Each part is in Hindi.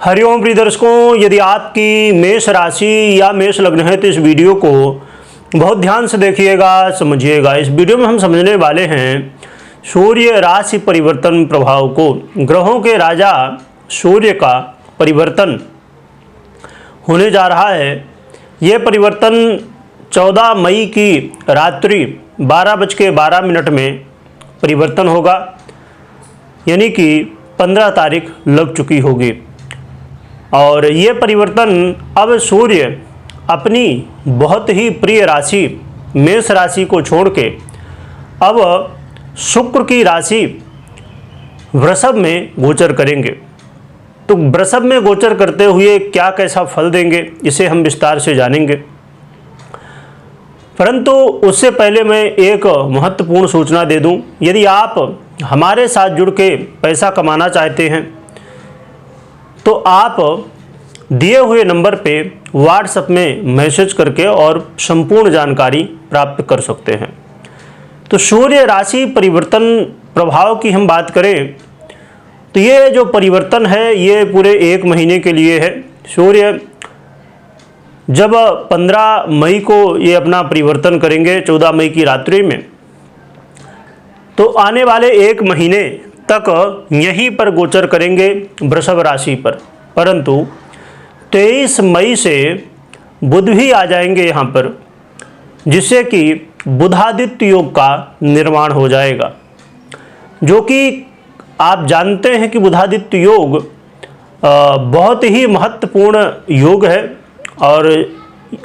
हरिओम प्रिय दर्शकों, यदि आपकी मेष राशि या मेष लग्न है तो इस वीडियो को बहुत ध्यान से देखिएगा, समझिएगा। इस वीडियो में हम समझने वाले हैं सूर्य राशि परिवर्तन प्रभाव को। ग्रहों के राजा सूर्य का परिवर्तन होने जा रहा है। ये परिवर्तन 14 मई की रात्रि 12:12 में परिवर्तन होगा, यानी कि 15 तारीख लग चुकी होगी। और ये परिवर्तन अब सूर्य अपनी बहुत ही प्रिय राशि मेष राशि को छोड़ के अब शुक्र की राशि वृषभ में गोचर करेंगे। तो वृषभ में गोचर करते हुए क्या कैसा फल देंगे, इसे हम विस्तार से जानेंगे। परंतु उससे पहले मैं एक महत्वपूर्ण सूचना दे दूं। यदि आप हमारे साथ जुड़ के पैसा कमाना चाहते हैं तो आप दिए हुए नंबर पे व्हाट्सएप में मैसेज करके और संपूर्ण जानकारी प्राप्त कर सकते हैं। तो सूर्य राशि परिवर्तन प्रभाव की हम बात करें तो ये जो परिवर्तन है ये पूरे 1 महीने के लिए है। सूर्य जब 15 मई को ये अपना परिवर्तन करेंगे 14 मई की रात्रि में, तो आने वाले 1 महीने तक यहीं पर गोचर करेंगे वृषभ राशि पर। परंतु 23 मई से बुध भी आ जाएंगे यहाँ पर, जिससे कि बुधादित्य योग का निर्माण हो जाएगा। जो कि आप जानते हैं कि बुधादित्य योग बहुत ही महत्वपूर्ण योग है और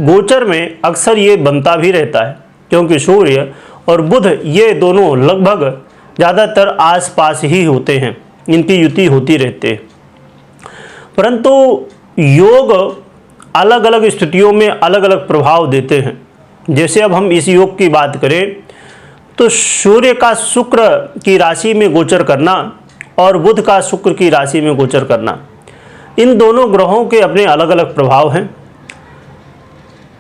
गोचर में अक्सर ये बनता भी रहता है, क्योंकि सूर्य और बुध ये दोनों लगभग ज़्यादातर आसपास ही होते हैं, इनकी युति होती रहती है। परंतु योग अलग अलग स्थितियों में अलग अलग प्रभाव देते हैं। जैसे अब हम इस योग की बात करें तो सूर्य का शुक्र की राशि में गोचर करना और बुध का शुक्र की राशि में गोचर करना, इन दोनों ग्रहों के अपने अलग अलग प्रभाव हैं।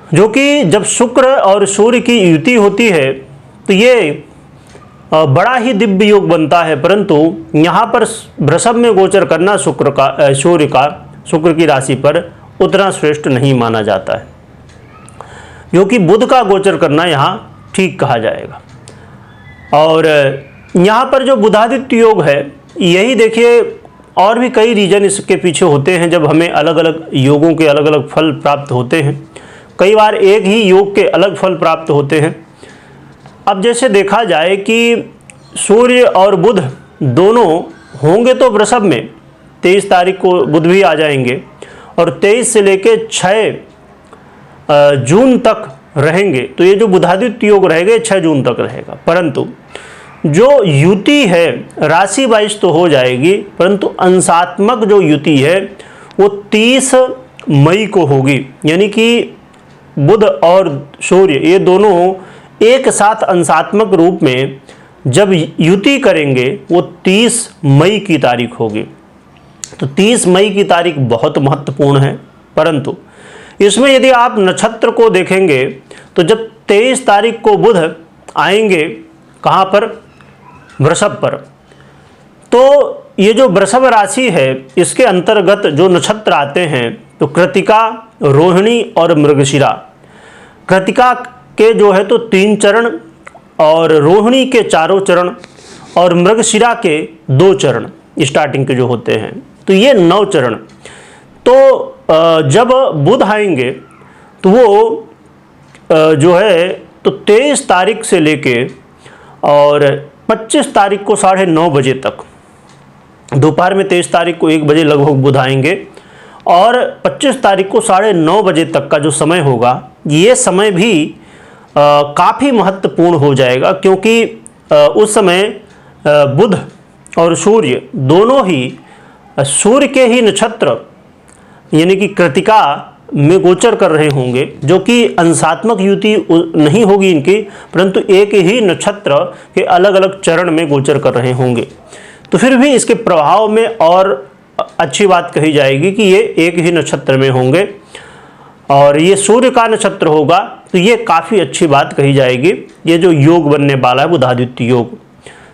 जो कि जब शुक्र और सूर्य की युति होती है तो ये बड़ा ही दिव्य योग बनता है। परंतु यहाँ पर वृषभ में गोचर करना सूर्य का शुक्र की राशि पर उतना श्रेष्ठ नहीं माना जाता है, क्योंकि बुध का गोचर करना यहाँ ठीक कहा जाएगा। और यहाँ पर जो बुधादित्य योग है, यही देखिए और भी कई रीजन इसके पीछे होते हैं। जब हमें अलग अलग योगों के अलग अलग फल प्राप्त होते हैं, कई बार एक ही योग के अलग फल प्राप्त होते हैं। अब जैसे देखा जाए कि सूर्य और बुध दोनों होंगे तो वृषभ में 23 तारीख को बुध भी आ जाएंगे और 23 से लेके 6 जून तक रहेंगे। तो ये जो बुधादित्य योग रहेगा 6 जून तक रहेगा। परंतु जो युति है राशि वाइज तो हो जाएगी, परंतु अंशात्मक जो युति है वो 30 मई को होगी। यानी कि बुध और सूर्य ये दोनों एक साथ अंशात्मक रूप में जब युति करेंगे वो 30 मई की तारीख होगी। तो 30 मई की तारीख बहुत महत्वपूर्ण है। परंतु इसमें यदि आप नक्षत्र को देखेंगे तो जब 23 तारीख को बुध आएंगे कहाँ पर, वृषभ पर, तो ये जो वृषभ राशि है इसके अंतर्गत जो नक्षत्र आते हैं तो कृतिका, रोहिणी और मृगशिरा। कृतिका के जो है तो 3 चरण और रोहिणी के 4 चरण और मृगशिरा के 2 चरण स्टार्टिंग के जो होते हैं, तो ये 9 चरण। तो जब बुध आएंगे तो वो जो है तो 23 तारीख से लेके और 25 तारीख को 9:30 बजे तक, दोपहर में 23 तारीख को 1 बजे लगभग बुध आएंगे और 25 तारीख को 9:30 बजे तक का जो समय होगा, ये समय भी काफ़ी महत्वपूर्ण हो जाएगा। क्योंकि उस समय बुध और सूर्य दोनों ही सूर्य के ही नक्षत्र यानी कि कृतिका में गोचर कर रहे होंगे, जो कि अंशात्मक युति नहीं होगी इनकी, परंतु एक ही नक्षत्र के अलग अलग चरण में गोचर कर रहे होंगे। तो फिर भी इसके प्रभाव में और अच्छी बात कही जाएगी कि ये एक ही नक्षत्र में होंगे और ये सूर्य का नक्षत्र होगा, तो ये काफ़ी अच्छी बात कही जाएगी। ये जो योग बनने वाला है बुधादित्य योग,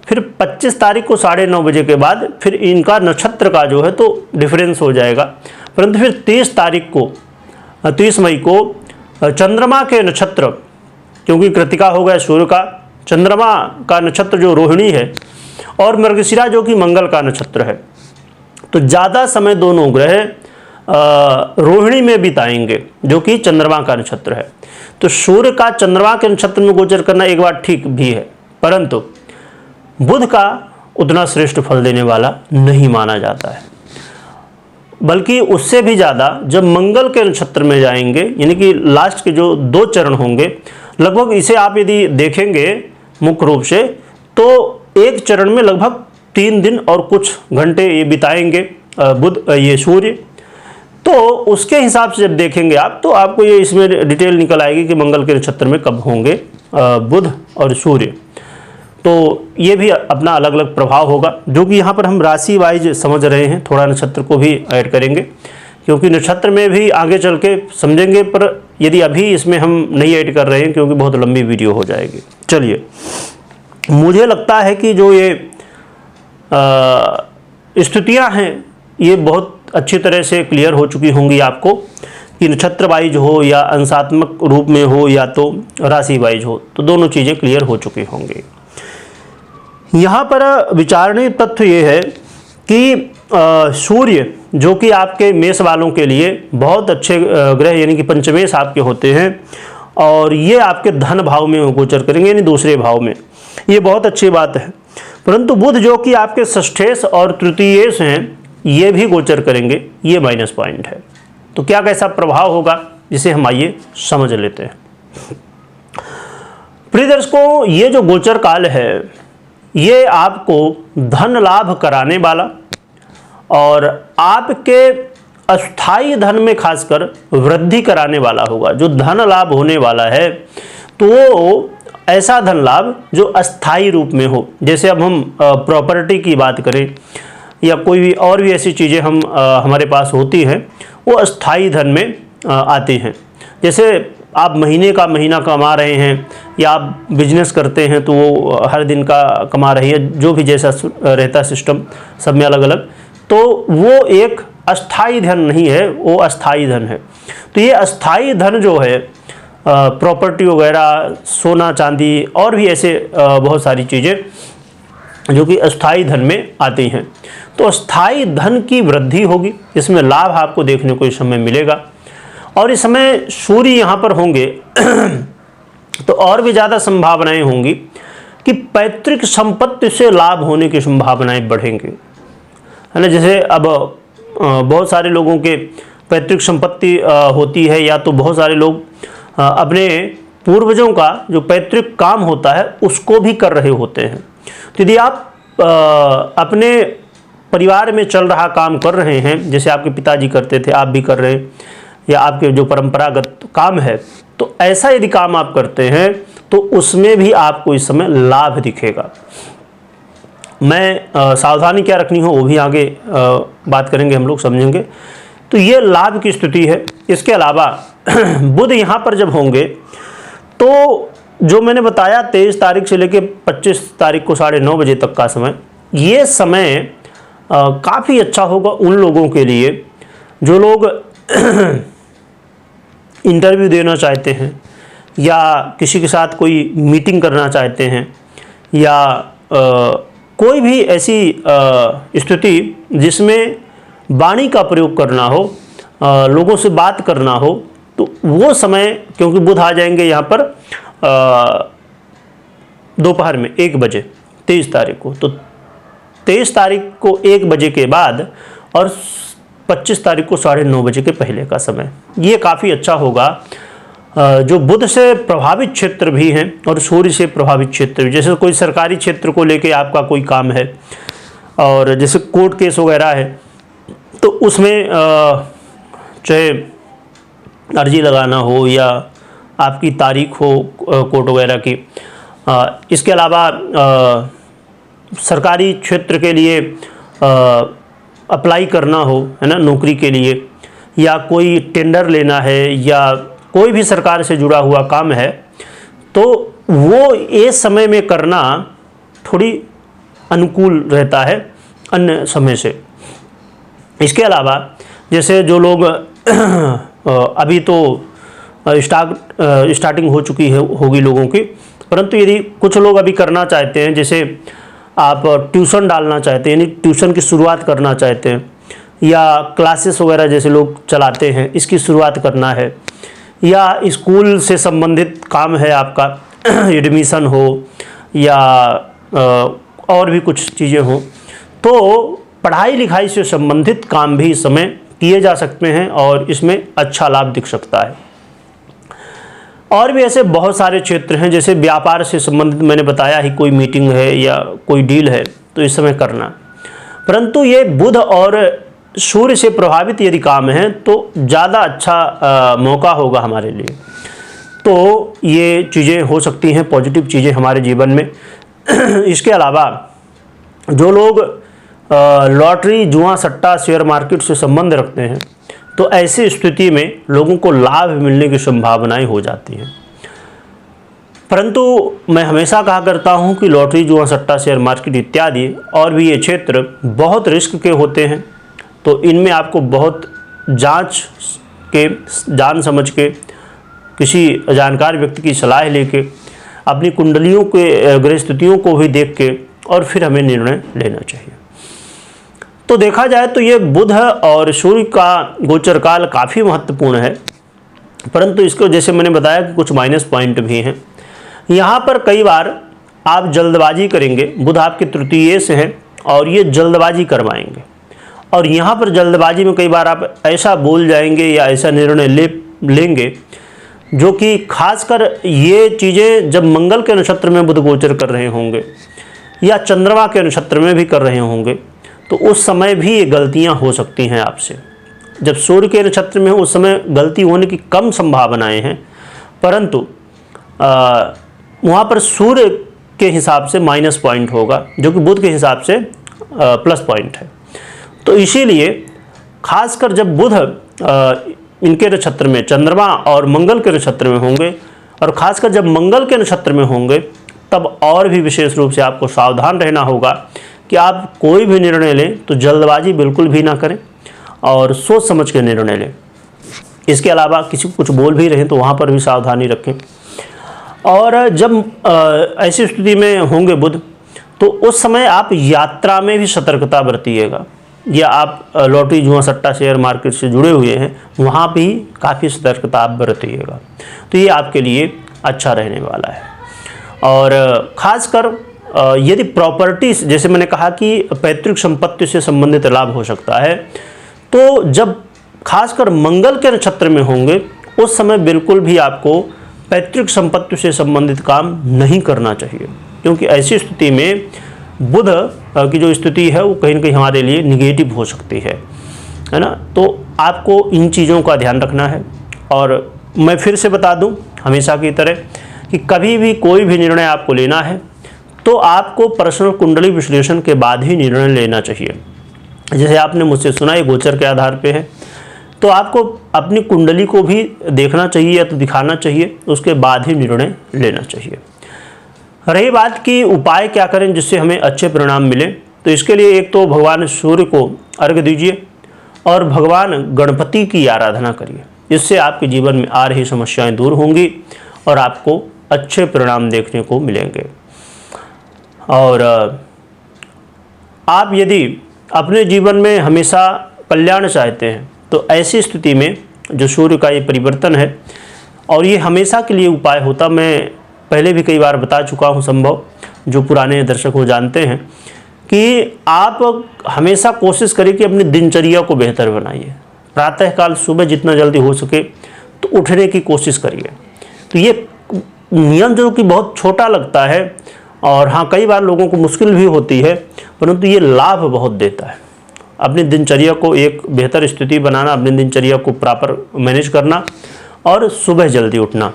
फिर 25 तारीख को 9:30 बजे के बाद फिर इनका नक्षत्र का जो है तो डिफरेंस हो जाएगा। परंतु फिर 30 मई को चंद्रमा के नक्षत्र, क्योंकि कृतिका हो गया सूर्य का, चंद्रमा का नक्षत्र जो रोहिणी है और मृगशिरा जो कि मंगल का नक्षत्र है, तो ज़्यादा समय दोनों ग्रह रोहिणी में बिताएंगे जो कि चंद्रमा का नक्षत्र है। तो सूर्य का चंद्रमा के नक्षत्र में गोचर करना एक बार ठीक भी है, परंतु बुध का उतना श्रेष्ठ फल देने वाला नहीं माना जाता है, बल्कि उससे भी ज़्यादा जब मंगल के नक्षत्र में जाएंगे, यानी कि लास्ट के जो 2 चरण होंगे, लगभग इसे आप यदि देखेंगे मुख्य रूप से, तो एक चरण में लगभग 3 दिन और कुछ घंटे ये बिताएंगे बुध, ये सूर्य। तो उसके हिसाब से जब देखेंगे आप, तो आपको ये इसमें डिटेल निकल आएगी कि मंगल के नक्षत्र में कब होंगे बुध और सूर्य। तो ये भी अपना अलग अलग प्रभाव होगा, जो कि यहाँ पर हम राशि वाइज समझ रहे हैं, थोड़ा नक्षत्र को भी ऐड करेंगे, क्योंकि नक्षत्र में भी आगे चल के समझेंगे, पर यदि अभी इसमें हम नहीं ऐड कर रहे हैं क्योंकि बहुत लंबी वीडियो हो जाएगी। चलिए, मुझे लगता है कि जो ये स्थितियाँ हैं ये बहुत अच्छी तरह से क्लियर हो चुकी होंगी आपको, कि नक्षत्र वाइज हो या अंशात्मक रूप में हो या तो राशि वाइज हो, तो दोनों चीज़ें क्लियर हो चुकी होंगी। यहाँ पर विचारणीय तथ्य ये है कि सूर्य जो कि आपके मेष वालों के लिए बहुत अच्छे ग्रह, यानी कि पंचमेश आपके होते हैं, और ये आपके धन भाव में गोचर करेंगे, यानी दूसरे भाव में, ये बहुत अच्छी बात है। परंतु बुध जो कि आपके षष्ठेश और तृतीयेश हैं, ये भी गोचर करेंगे, ये माइनस पॉइंट है। तो क्या कैसा प्रभाव होगा, जिसे हम आइए समझ लेते हैं। प्रिय दर्शकों, ये जो गोचर काल है ये आपको धन लाभ कराने वाला और आपके अस्थाई धन में खासकर वृद्धि कराने वाला होगा। जो धन लाभ होने वाला है तो वो ऐसा धन लाभ जो अस्थाई रूप में हो, जैसे अब हम प्रॉपर्टी की बात करें या कोई भी और भी ऐसी चीज़ें हमारे पास होती हैं, वो अस्थाई धन में आती हैं। जैसे आप महीने का महीना कमा रहे हैं, या आप बिजनेस करते हैं तो वो हर दिन का कमा रही है, जो भी जैसा रहता सिस्टम सब में अलग अलग, तो वो एक अस्थाई धन नहीं है, वो अस्थाई धन है। तो ये अस्थाई धन जो है, प्रॉपर्टी वगैरह, सोना चांदी और भी ऐसे बहुत सारी चीज़ें जो कि अस्थाई धन में आती हैं, तो अस्थाई धन की वृद्धि होगी, इसमें लाभ आपको देखने को इस समय मिलेगा। और इस समय सूर्य यहाँ पर होंगे तो और भी ज़्यादा संभावनाएं होंगी कि पैतृक संपत्ति से लाभ होने की संभावनाएं बढ़ेंगी, है ना। जैसे अब बहुत सारे लोगों के पैतृक संपत्ति होती है, या तो बहुत सारे लोग अपने पूर्वजों का जो पैतृक काम होता है उसको भी कर रहे होते हैं। तो यदि आप अपने परिवार में चल रहा काम कर रहे हैं, जैसे आपके पिताजी करते थे, आप भी कर रहे हैं, या आपके जो परंपरागत काम है, तो ऐसा यदि काम आप करते हैं तो उसमें भी आपको इस समय लाभ दिखेगा। मैं सावधानी क्या रखनी हो वो भी आगे बात करेंगे, हम लोग समझेंगे। तो ये लाभ की स्थिति है। इसके अलावा बुध यहाँ पर जब होंगे तो जो मैंने बताया 23 तारीख से लेकर 25 तारीख को 9:30 बजे तक का समय, ये समय काफ़ी अच्छा होगा उन लोगों के लिए जो लोग इंटरव्यू देना चाहते हैं, या किसी के साथ कोई मीटिंग करना चाहते हैं, या कोई भी ऐसी स्थिति जिसमें वाणी का प्रयोग करना हो, लोगों से बात करना हो, तो वो समय, क्योंकि बुध आ जाएंगे यहाँ पर दोपहर में 1 बजे 23 तारीख को, तो 23 तारीख को 1 बजे के बाद और 25 तारीख को 9:30 बजे के पहले का समय, ये काफ़ी अच्छा होगा। जो बुध से प्रभावित क्षेत्र भी हैं और सूर्य से प्रभावित क्षेत्र भी, जैसे कोई सरकारी क्षेत्र को लेके आपका कोई काम है, और जैसे कोर्ट केस वगैरह है, तो उसमें चाहे अर्जी लगाना हो या आपकी तारीख हो कोर्ट वगैरह की, इसके अलावा सरकारी क्षेत्र के लिए अप्लाई करना हो, है ना, नौकरी के लिए, या कोई टेंडर लेना है, या कोई भी सरकार से जुड़ा हुआ काम है, तो वो इस समय में करना थोड़ी अनुकूल रहता है अन्य समय से। इसके अलावा जैसे जो लोग अभी तो स्टार्टिंग हो चुकी है होगी लोगों की, परंतु यदि कुछ लोग अभी करना चाहते हैं, जैसे आप ट्यूशन डालना चाहते हैं, यानी ट्यूशन की शुरुआत करना चाहते हैं, या क्लासेस वगैरह जैसे लोग चलाते हैं इसकी शुरुआत करना है, या स्कूल से संबंधित काम है आपका, एडमिशन हो या और भी कुछ चीज़ें हों, तो पढ़ाई लिखाई से संबंधित काम भी इस समय किए जा सकते हैं और इसमें अच्छा लाभ दिख सकता है। और भी ऐसे बहुत सारे क्षेत्र हैं, जैसे व्यापार से संबंधित मैंने बताया ही, कोई मीटिंग है या कोई डील है तो इस समय करना। परंतु ये बुध और सूर्य से प्रभावित यदि काम है तो ज़्यादा अच्छा मौका होगा हमारे लिए। तो ये चीज़ें हो सकती हैं, पॉजिटिव चीज़ें हमारे जीवन में। इसके अलावा जो लोग लॉटरी, जुआ, सट्टा, शेयर मार्केट से संबंध रखते हैं तो ऐसी स्थिति में लोगों को लाभ मिलने की संभावनाएं हो जाती हैं। परंतु मैं हमेशा कहा करता हूं कि लॉटरी, जुआ, सट्टा, शेयर मार्केट इत्यादि और भी ये क्षेत्र बहुत रिस्क के होते हैं, तो इनमें आपको बहुत जान समझ के किसी जानकार व्यक्ति की सलाह लेके, अपनी कुंडलियों के ग्रह स्थितियों को भी देख के और फिर हमें निर्णय लेना चाहिए। तो देखा जाए तो ये बुध और सूर्य का गोचर काल काफ़ी महत्वपूर्ण है, परंतु इसको जैसे मैंने बताया कि कुछ माइनस पॉइंट भी हैं। यहाँ पर कई बार आप जल्दबाजी करेंगे, बुध आपके तृतीय से हैं और ये जल्दबाजी करवाएंगे, और यहाँ पर जल्दबाजी में कई बार आप ऐसा बोल जाएंगे या ऐसा निर्णय लेंगे जो कि खासकर ये चीज़ें जब मंगल के नक्षत्र में बुध गोचर कर रहे होंगे या चंद्रमा के नक्षत्र में भी कर रहे होंगे तो उस समय भी ये गलतियां हो सकती हैं आपसे। जब सूर्य के नक्षत्र में उस समय गलती होने की कम संभावनाएं हैं, परंतु वहाँ पर सूर्य के हिसाब से माइनस पॉइंट होगा जो कि बुध के हिसाब से प्लस पॉइंट है। तो इसीलिए खासकर जब बुध इनके नक्षत्र में, चंद्रमा और मंगल के नक्षत्र में होंगे, और खासकर जब मंगल के नक्षत्र में होंगे तब और भी विशेष रूप से आपको सावधान रहना होगा कि आप कोई भी निर्णय लें तो जल्दबाजी बिल्कुल भी ना करें और सोच समझ के निर्णय लें। इसके अलावा किसी को कुछ बोल भी रहे तो वहाँ पर भी सावधानी रखें। और जब ऐसी स्थिति में होंगे बुध, तो उस समय आप यात्रा में भी सतर्कता बरतिएगा, या आप लॉटरी, जुआ, सट्टा, शेयर मार्केट से जुड़े हुए हैं वहाँ भी काफ़ी सतर्कता आप बरतिएगा, तो ये आपके लिए अच्छा रहने वाला है। और ख़ासकर यदि प्रॉपर्टीज, जैसे मैंने कहा कि पैतृक संपत्ति से संबंधित लाभ हो सकता है, तो जब खासकर मंगल के नक्षत्र में होंगे उस समय बिल्कुल भी आपको पैतृक संपत्ति से संबंधित काम नहीं करना चाहिए, क्योंकि ऐसी स्थिति में बुध की जो स्थिति है वो कहीं ना कहीं हमारे लिए निगेटिव हो सकती है ना। तो आपको इन चीज़ों का ध्यान रखना है। और मैं फिर से बता दूं हमेशा की तरह कि कभी भी कोई भी निर्णय आपको लेना है तो आपको पर्सनल कुंडली विश्लेषण के बाद ही निर्णय लेना चाहिए। जैसे आपने मुझसे सुना ये गोचर के आधार पे है, तो आपको अपनी कुंडली को भी देखना चाहिए या तो दिखाना चाहिए, उसके बाद ही निर्णय लेना चाहिए। रही बात कि उपाय क्या करें जिससे हमें अच्छे परिणाम मिले, तो इसके लिए एक तो भगवान सूर्य को अर्घ्य दीजिए और भगवान गणपति की आराधना करिए। इससे आपके जीवन में आ रही समस्याएं दूर होंगी और आपको अच्छे परिणाम देखने को मिलेंगे। और आप यदि अपने जीवन में हमेशा कल्याण चाहते हैं तो ऐसी स्थिति में जो सूर्य का ये परिवर्तन है, और ये हमेशा के लिए उपाय होता, मैं पहले भी कई बार बता चुका हूँ, संभव जो पुराने दर्शक हो जानते हैं, कि आप हमेशा कोशिश करें कि अपनी दिनचर्या को बेहतर बनाइए। प्रातःकाल सुबह जितना जल्दी हो सके तो उठने की कोशिश करिए। तो ये नियम जो कि बहुत छोटा लगता है और हाँ कई बार लोगों को मुश्किल भी होती है, परंतु ये लाभ बहुत देता है। अपनी दिनचर्या को एक बेहतर स्थिति बनाना, अपनी दिनचर्या को प्रॉपर मैनेज करना और सुबह जल्दी उठना।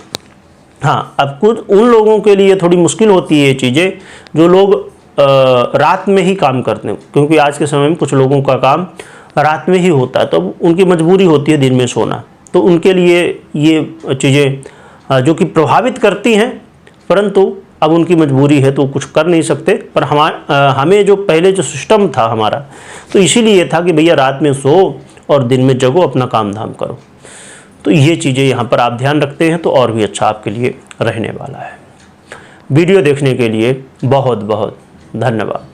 हाँ, अब कुछ उन लोगों के लिए थोड़ी मुश्किल होती है ये चीज़ें जो लोग रात में ही काम करते हैं, क्योंकि आज के समय में कुछ लोगों का काम रात में ही होता है, तो उनकी मजबूरी होती है दिन में सोना। तो उनके लिए ये चीज़ें जो कि प्रभावित करती हैं, परंतु अब उनकी मजबूरी है तो कुछ कर नहीं सकते। पर हमें जो पहले जो सिस्टम था हमारा, तो इसीलिए था कि भैया रात में सो और दिन में जगो, अपना काम धाम करो। तो ये चीज़ें यहाँ पर आप ध्यान रखते हैं तो और भी अच्छा आपके लिए रहने वाला है। वीडियो देखने के लिए बहुत बहुत धन्यवाद।